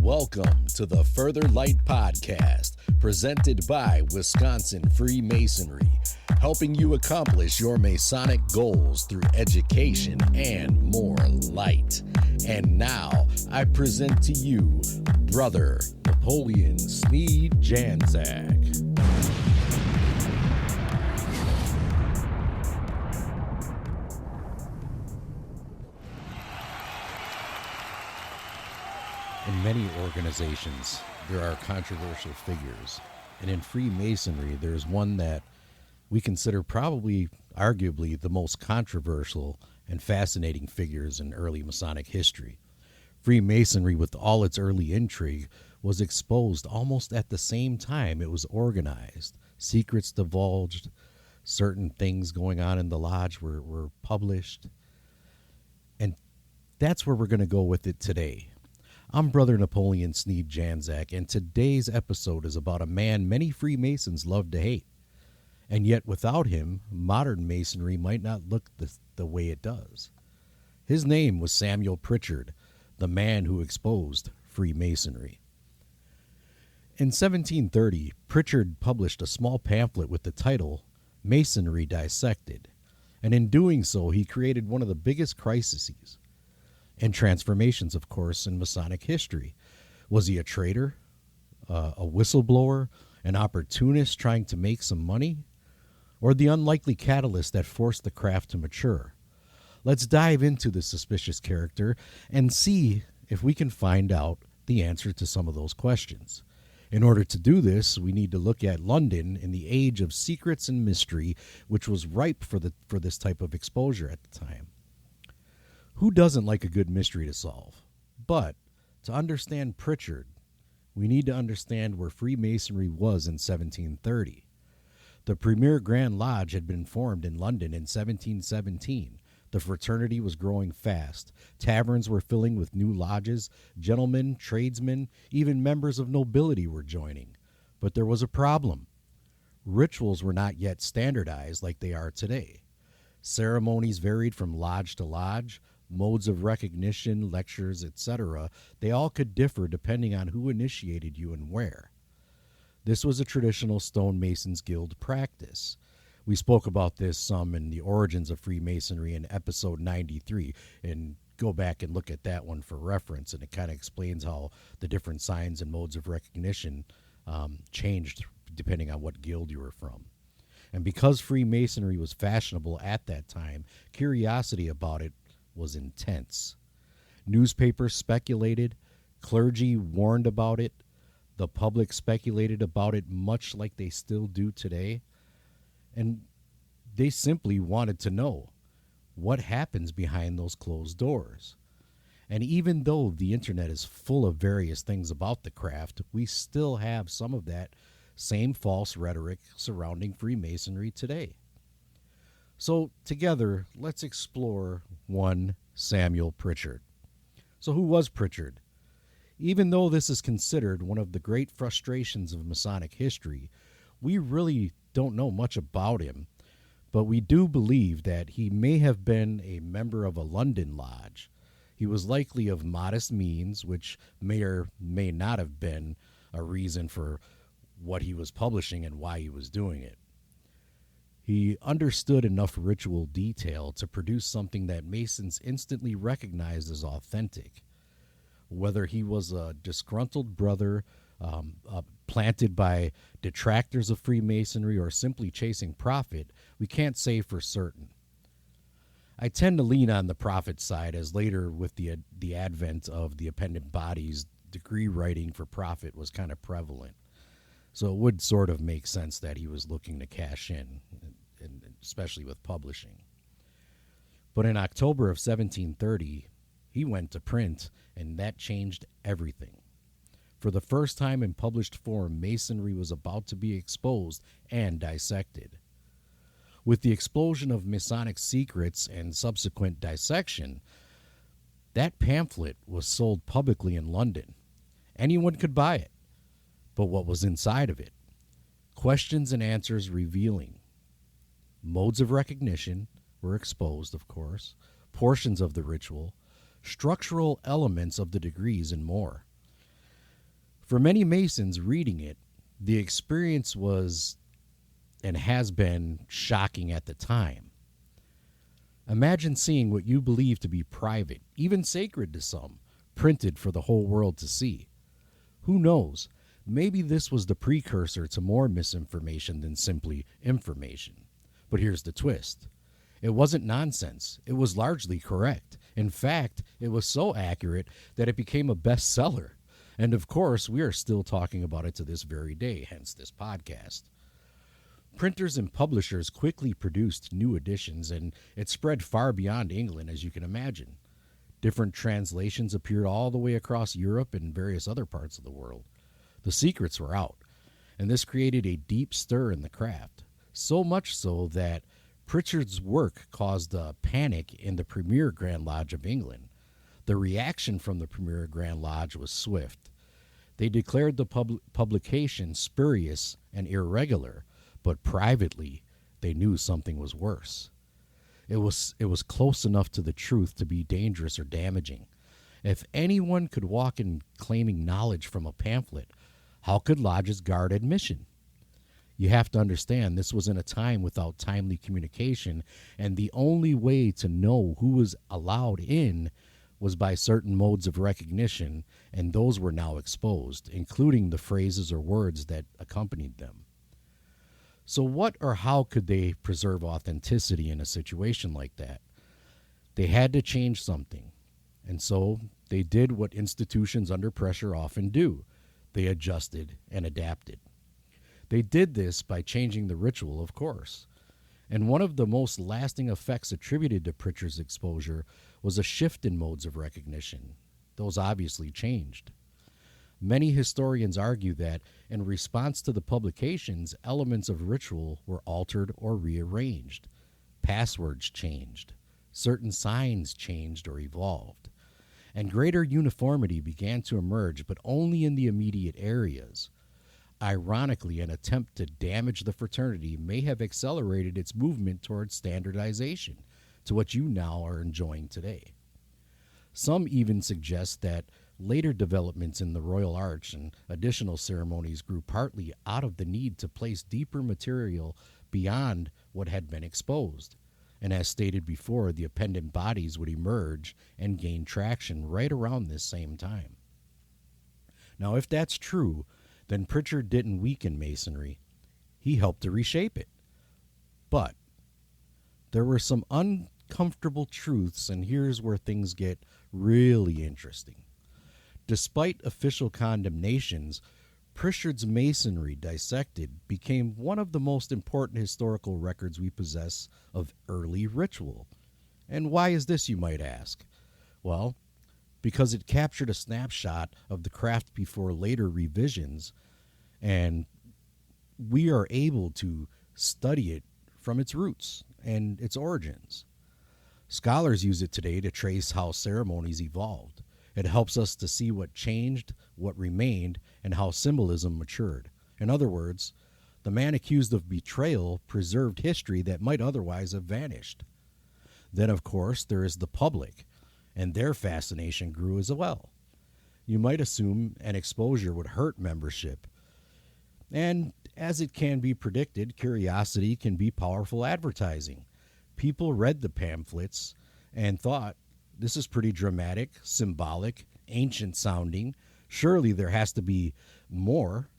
Welcome to the Further Light Podcast, presented by Wisconsin Freemasonry, helping you accomplish your Masonic goals through education and more light. And now, I present to you Brother Napoleon Sneed Janczak. In many organizations, there are controversial figures, and in Freemasonry, there's one that we consider probably, arguably, the most controversial and fascinating figures in early Masonic history. Freemasonry, with all its early intrigue, was exposed almost at the same time it was organized. Secrets divulged, certain things going on in the lodge were published, and that's where we're going to go with it today. I'm Brother Napoleon Sneed Janczak, and today's episode is about a man many Freemasons love to hate. And yet, without him, modern Masonry might not look the way it does. His name was Samuel Prichard, the man who exposed Freemasonry. In 1730, Prichard published a small pamphlet with the title, Masonry Dissected, and in doing so, he created one of the biggest crises and transformations, of course, in Masonic history. Was he a traitor, a whistleblower, an opportunist trying to make some money, or the unlikely catalyst that forced the craft to mature? Let's dive into the suspicious character and see if we can find out the answer to some of those questions. In order to do this, we need to look at London in the age of secrets and mystery, which was ripe for this type of exposure at the time. Who doesn't like a good mystery to solve? But to understand Prichard, we need to understand where Freemasonry was in 1730. The premier Grand Lodge had been formed in London in 1717. The fraternity was growing fast. Taverns were filling with new lodges. Gentlemen, tradesmen, even members of nobility were joining. But there was a problem. Rituals were not yet standardized like they are today. Ceremonies varied from lodge to lodge. Modes of recognition, lectures, etc., they all could differ depending on who initiated you and where. This was a traditional stonemasons guild practice. We spoke about this some in the origins of Freemasonry in episode 93, and go back and look at that one for reference, and it kind of explains how the different signs and modes of recognition changed depending on what guild you were from. And because Freemasonry was fashionable at that time, curiosity about it was intense. Newspapers speculated, clergy warned about it, the public speculated about it much like they still do today, and they simply wanted to know what happens behind those closed doors. And even though the internet is full of various things about the craft, we still have some of that same false rhetoric surrounding Freemasonry today. So together, let's explore one Samuel Prichard. So who was Prichard? Even though this is considered one of the great frustrations of Masonic history, we really don't know much about him, but we do believe that he may have been a member of a London lodge. He was likely of modest means, which may or may not have been a reason for what he was publishing and why he was doing it. He understood enough ritual detail to produce something that Masons instantly recognized as authentic. Whether he was a disgruntled brother planted by detractors of Freemasonry or simply chasing profit, we can't say for certain. I tend to lean on the profit side, as later with the advent of the appendant bodies, degree writing for profit was kind of prevalent. So it would sort of make sense that he was looking to cash in, and especially with publishing. But in October of 1730, he went to print, and that changed everything. For the first time in published form, Masonry was about to be exposed and dissected. With the explosion of Masonic secrets and subsequent dissection, that pamphlet was sold publicly in London. Anyone could buy it. But what was inside of it? Questions and answers revealing. Modes of recognition were exposed, of course, portions of the ritual, structural elements of the degrees, and more. For many Masons reading it, the experience was and has been shocking at the time. Imagine seeing what you believe to be private, even sacred to some, printed for the whole world to see. Who knows? Maybe this was the precursor to more misinformation than simply information. But here's the twist. It wasn't nonsense. It was largely correct. In fact, it was so accurate that it became a bestseller. And of course, we are still talking about it to this very day, hence this podcast. Printers and publishers quickly produced new editions, and it spread far beyond England, as you can imagine. Different translations appeared all the way across Europe and various other parts of the world. The secrets were out, and this created a deep stir in the craft, so much so that Prichard's work caused a panic in the Premier Grand Lodge of England. The reaction from the Premier Grand Lodge was swift. They declared the publication spurious and irregular, but privately they knew something was worse. It was close enough to the truth to be dangerous or damaging. If anyone could walk in claiming knowledge from a pamphlet, how could lodges guard admission? You have to understand this was in a time without timely communication, and the only way to know who was allowed in was by certain modes of recognition, and those were now exposed, including the phrases or words that accompanied them. So what or how could they preserve authenticity in a situation like that? They had to change something, and so they did what institutions under pressure often do. They adjusted and adapted. They did this by changing the ritual, of course. And one of the most lasting effects attributed to Prichard's exposure was a shift in modes of recognition. Those obviously changed. Many historians argue that, in response to the publications, elements of ritual were altered or rearranged. Passwords changed. Certain signs changed or evolved. And greater uniformity began to emerge, but only in the immediate areas. Ironically, an attempt to damage the fraternity may have accelerated its movement towards standardization to what you now are enjoying today. Some even suggest that later developments in the Royal Arch and additional ceremonies grew partly out of the need to place deeper material beyond what had been exposed. And as stated before, the appendant bodies would emerge and gain traction right around this same time. Now, if that's true, then Prichard didn't weaken Masonry. He helped to reshape it. But there were some uncomfortable truths, and here's where things get really interesting. Despite official condemnations, Prichard's Masonry dissected became one of the most important historical records we possess of early ritual. And why is this, you might ask? Well, because it captured a snapshot of the craft before later revisions, and we are able to study it from its roots and its origins. Scholars use it today to trace how ceremonies evolved. It helps us to see what changed, what remained, and how symbolism matured. In other words, the man accused of betrayal preserved history that might otherwise have vanished. Then, of course, there is the public, and their fascination grew as well. You might assume an exposure would hurt membership. And as it can be predicted, curiosity can be powerful advertising. People read the pamphlets and thought, this is pretty dramatic, symbolic, ancient sounding. Surely there has to be more.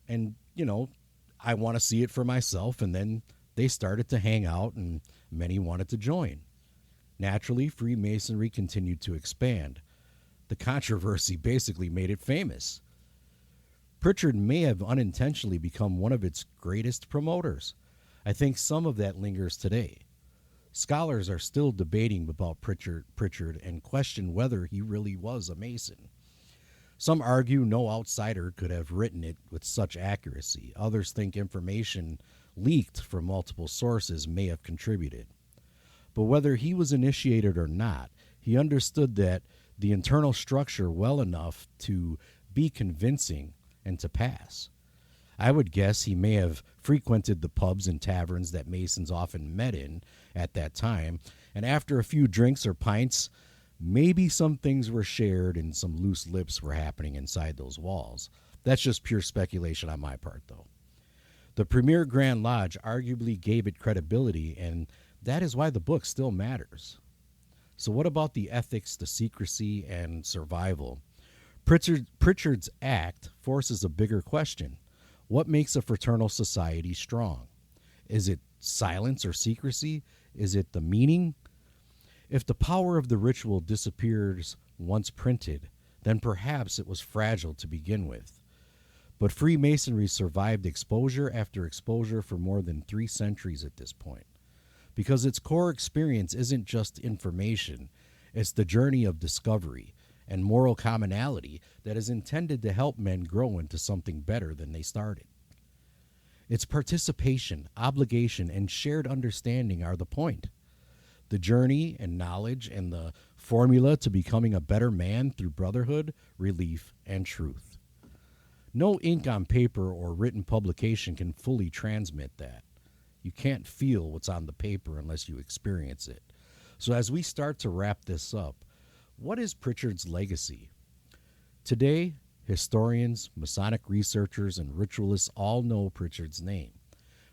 And, I want to see it for myself. And then they started to hang out and many wanted to join. Naturally, Freemasonry continued to expand. The controversy basically made it famous. Prichard may have unintentionally become one of its greatest promoters. I think some of that lingers today. Scholars are still debating about Prichard and question whether he really was a Mason. Some argue no outsider could have written it with such accuracy. Others think information leaked from multiple sources may have contributed. But whether he was initiated or not, he understood that the internal structure well enough to be convincing and to pass. I would guess he may have frequented the pubs and taverns that Masons often met in at that time, and after a few drinks or pints, Maybe some things were shared and some loose lips were happening inside those walls. That's just pure speculation on my part, though. The premier Grand Lodge arguably gave it credibility, and that is why the book still matters. So what about the ethics, the secrecy, and survival? Prichard's act forces a bigger question. What makes a fraternal society strong? Is it silence or secrecy? Is it the meaning? If the power of the ritual disappears once printed, then perhaps it was fragile to begin with. But Freemasonry survived exposure after exposure for more than 3 centuries at this point, because its core experience isn't just information, it's the journey of discovery and moral commonality that is intended to help men grow into something better than they started. Its participation, obligation, and shared understanding are the point. The journey and knowledge and the formula to becoming a better man through brotherhood, relief, and truth. No ink on paper or written publication can fully transmit that. You can't feel what's on the paper unless you experience it. So as we start to wrap this up, what is Prichard's legacy? Today, historians, Masonic researchers, and ritualists all know Prichard's name.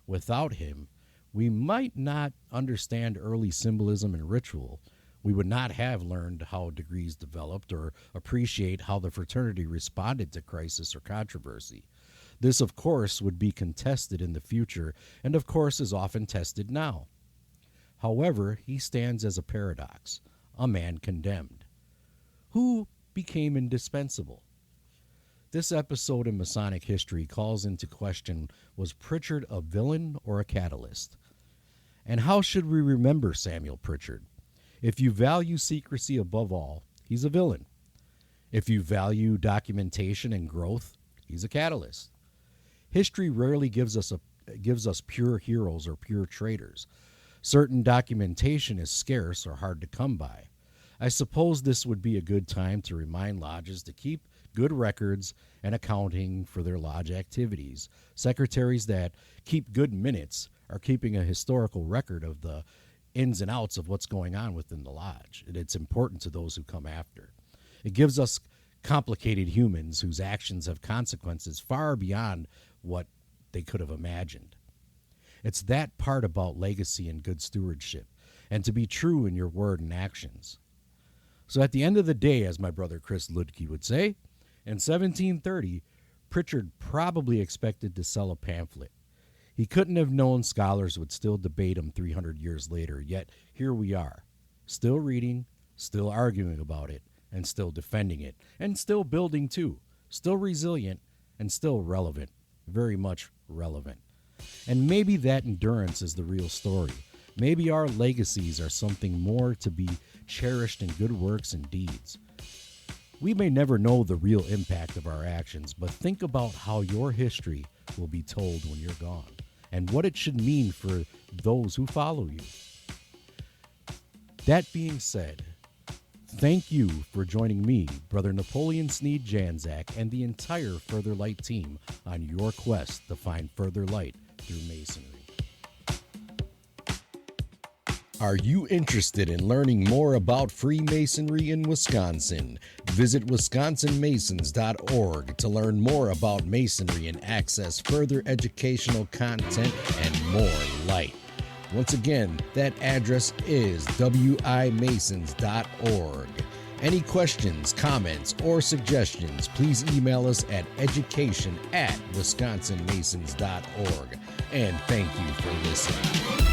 Without him, we might not understand early symbolism and ritual. We would not have learned how degrees developed or appreciate how the fraternity responded to crisis or controversy. This, of course, would be contested in the future and, of course, is often tested now. However, he stands as a paradox, a man condemned. Who became indispensable? This episode in Masonic history calls into question, was Prichard a villain or a catalyst? And how should we remember Samuel Prichard? If you value secrecy above all, he's a villain. If you value documentation and growth, he's a catalyst. History rarely gives us pure heroes or pure traitors. Certain documentation is scarce or hard to come by. I suppose this would be a good time to remind lodges to keep good records and accounting for their lodge activities. Secretaries that keep good minutes are keeping a historical record of the ins and outs of what's going on within the lodge, and it's important to those who come after. It gives us complicated humans whose actions have consequences far beyond what they could have imagined. It's that part about legacy and good stewardship, and to be true in your word and actions. So at the end of the day, as my brother Chris Ludke would say, in 1730, Prichard probably expected to sell a pamphlet. He couldn't have known scholars would still debate him 300 years later, yet here we are, still reading, still arguing about it, and still defending it, and still building too, still resilient, and still relevant, very much relevant. And maybe that endurance is the real story. Maybe our legacies are something more to be cherished in good works and deeds. We may never know the real impact of our actions, but think about how your history will be told when you're gone, and what it should mean for those who follow you. That being said, thank you for joining me, Brother Napoleon Sneed Janzak, and the entire Further Light team on your quest to find further light through Masonry. Are you interested in learning more about Freemasonry in Wisconsin? Visit wisconsinmasons.org to learn more about Masonry and access further educational content and more light. Once again, that address is wimasons.org. Any questions, comments, or suggestions, please email us at education@wisconsinmasons.org. And thank you for listening.